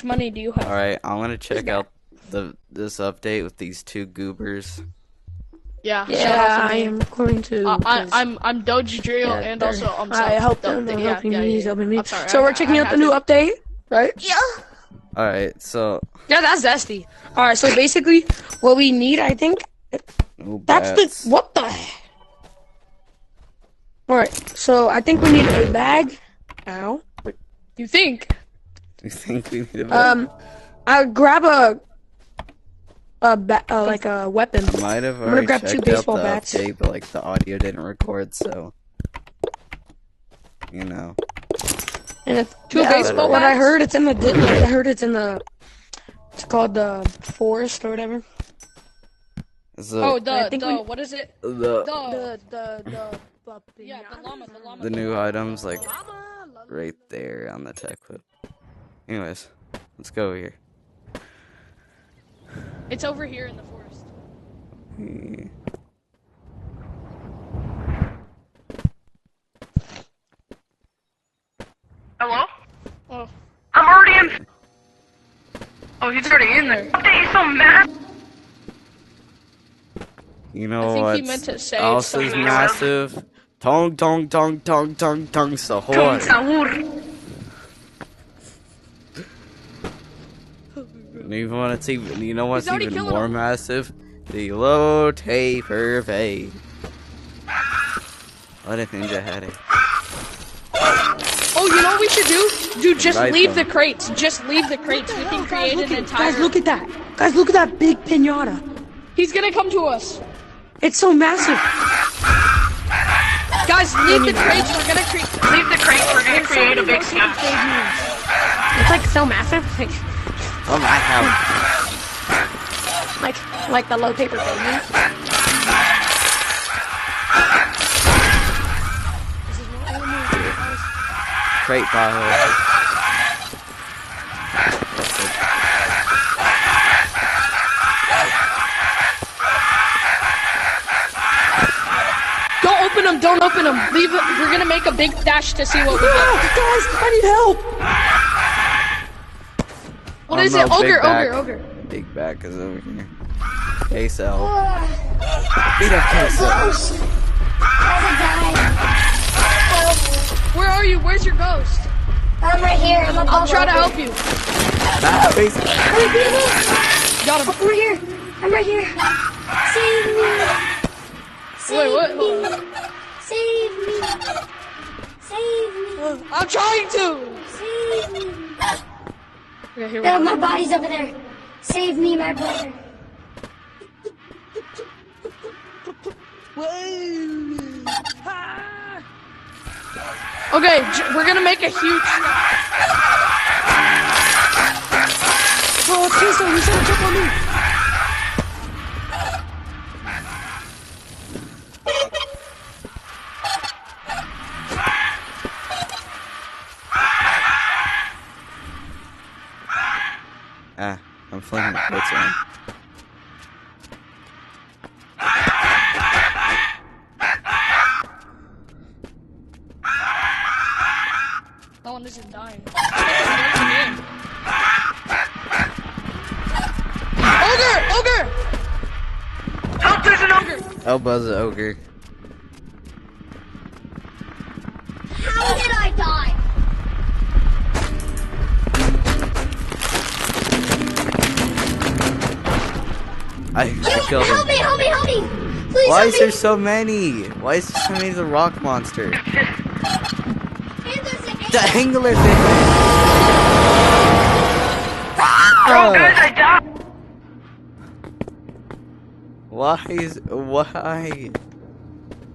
money do you have? Alright, I'm gonna check out this update with these two goobers. Yeah, Yeah, I am recording too. I'm N.j.w and also I helped them. They're helping me. He's helping me. I'm sorry, So we're checking out the new update, right? Yeah. Alright, so Yeah, that's zesty. All right, so basically, what we need, I think, that's the what the. All right, so I think we need a bag. Ow. You think? you think we need a bag? I'll grab like a weapon. I might have I'm gonna already grab checked two out baseball the bats. update, but like the audio didn't record, so you know. And it's Two baseball what I bats? heard, it's in the. I heard it's in the. It's called the forest or whatever. So, what is it? The Yeah, the llama. the new items like right there on the tech clip. Anyways, let's go over here. It's over here in the forest. Hello? Oh, I'm already in. Oh, he's already in there. He's so mad. You know I think he what's meant to say also something. massive? Tong tong tong tong tong tong sahur. Tong sahur. You know what's already even killing more him. massive? The low taper fade. What if Ninja had it? Oh, you know what we should do? Dude, just Invite leave them. the crates. Just leave the crates. We can create an entire... Guys, look at that. Guys, look at that big pinata. He's gonna come to us. It's so massive. Guys, leave the crates. We're gonna create... Leave the crate. We're gonna create a big snap. It's like so massive. Oh my god. Like the low paper thing. Crate pile. Don't open them. Leave it. We're gonna make a big dash to see what we get. Guys, I need help. What is it? Ogre. Big back is over here. K-Cell. Beat up K-Cell. Where are you? Where's your ghost? I'm right here. I'm above. I'll try to help you. Ah, please. Wait, Got him. I'm right here. I'm right here. Save me. Wait, what? Save me. Save me. I'm trying to. Save me. Okay, here we No, go. my body's over there. Save me, my brother. Okay, we're gonna make a huge. Bro, okay, so he's gonna jump on me. Ah, I'm flinging the crits around. That one isn't dying. Ogre! Help! There's an ogre. Elbow's an ogre. How did I die? I killed him. Help me! Help me! Help me! Please Why help is me! there so many? Why is there so many of the rock monster? Hey, there's an The angler thing. Oh, guys, I died. Why?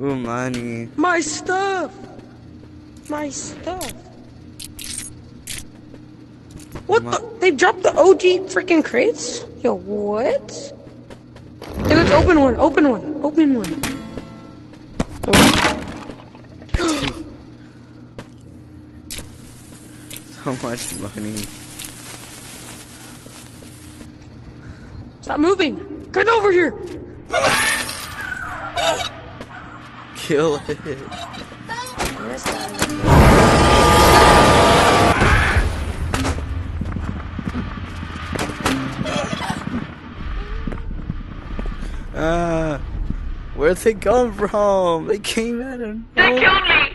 Ooh, money. My stuff. My stuff. What the? They dropped the OG freaking crates? Yo, what? Hey, let's open one. Open one. Open one. So much money. Stop moving. Get over here. Kill it. Where'd they come from? They came at him. They killed me.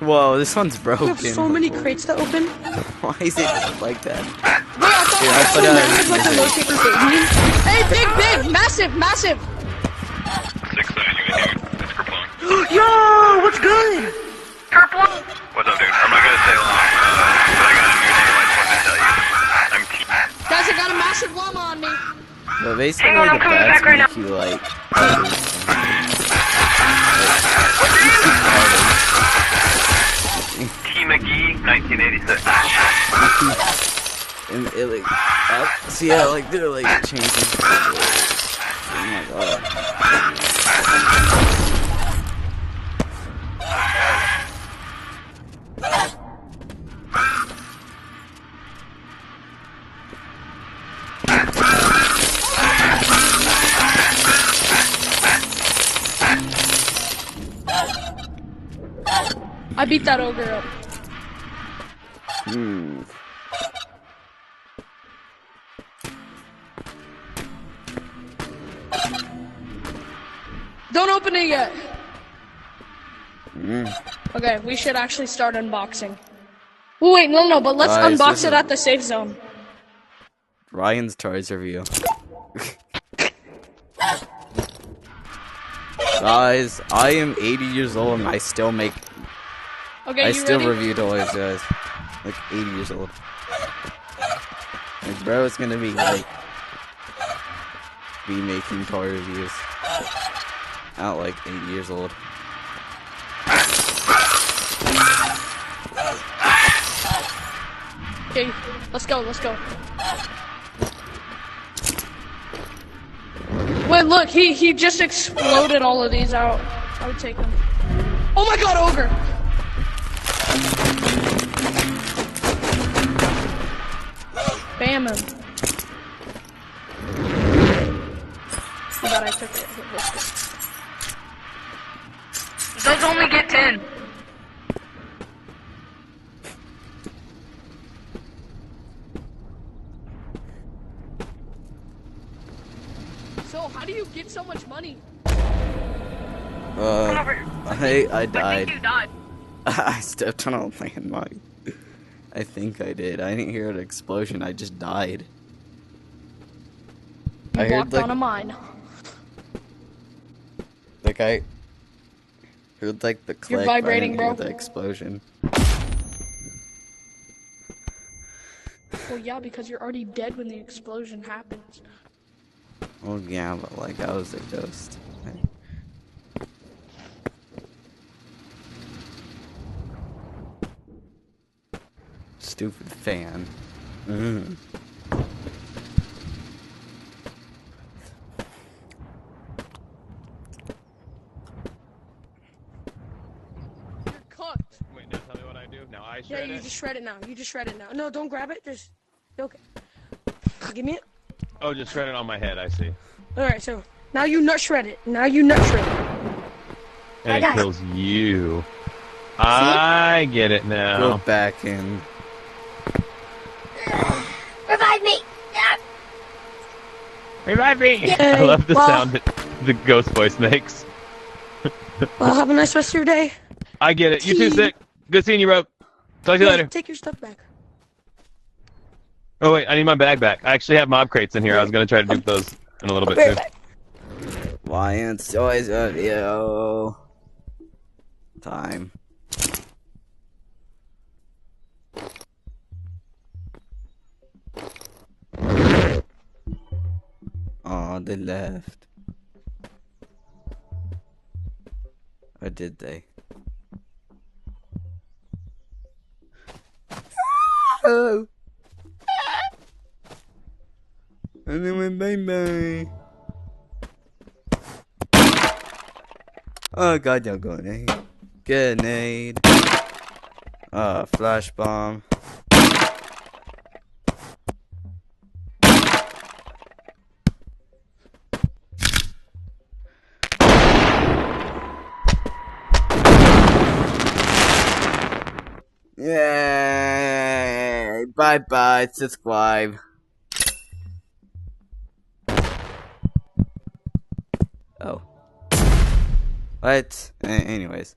Whoa, this one's You broken. have so many crates to open. Why is it like that? Bro, I thought Dude, I put massive like a locator baby. Hey, big, massive, massive. 6-7, you in here. It's Kerplunk. Yo, what's good? Kerplunk. What's up, dude? I'm not gonna stay long, but I got a new deal I just wanted to tell you. I'm Guys, I got a massive llama on me. But basically, Hang on, I'm the coming bats back right make you like. T. McGee, 1986. And it like, see, yeah, like they're like changing. Oh my god. I beat that ogre up. Don't open it yet. Okay, we should actually start unboxing. Oh, wait, no, but let's Guys, unbox this it is- at the safe zone. Ryan's Toys review. Guys, I am 80 years old and I still make. Okay, I you still ready? review toys, guys. Like 80 years old. Like, bro, it's gonna be like me making toy reviews. Out like 80 years old. Okay, let's go. Wait, look, he just exploded all of these out. I would take them. Oh my god, ogre! Bam him. How about I took it? Those only get 10. So, how do you get so much money? I died. I think you died. I stepped on a landmine. I think I did. I didn't hear an explosion. I just died. You I heard walked on a mine. like I heard like the click. You're but I vibrating, didn't hear bro. the explosion. Well, yeah, because you're already dead when the explosion happens. Oh yeah, but like I was a ghost. Stupid fan. You're cooked. Wait, now tell me what I do. Now I Yeah, shred you it. just shred it now. You just shred it now. No, don't grab it. Just okay. Give me it. Oh, just shred it on my head. I see. All right, so now you nut shred it. Now you nut shred it. And got it it. kills you. I get it Go now. back in. Revive me! Revive me! I Yay. love the Well- sound that the ghost voice makes. Well, have a nice rest of your day. I get it. You too, Sick. Good seeing you, Rope. Talk to you Yeah, later. take your stuff back. Oh wait, I need my bag back. I actually have mob crates in here. I was gonna try to dupe those in a little bit Right too. back. Lions Toys review. Time. Oh, they left. Or did they? Oh! And then went bye-bye. Oh god, y'all grenade. Grenade. Flash bomb. Yay! Bye-bye, subscribe. Oh. What? Anyways.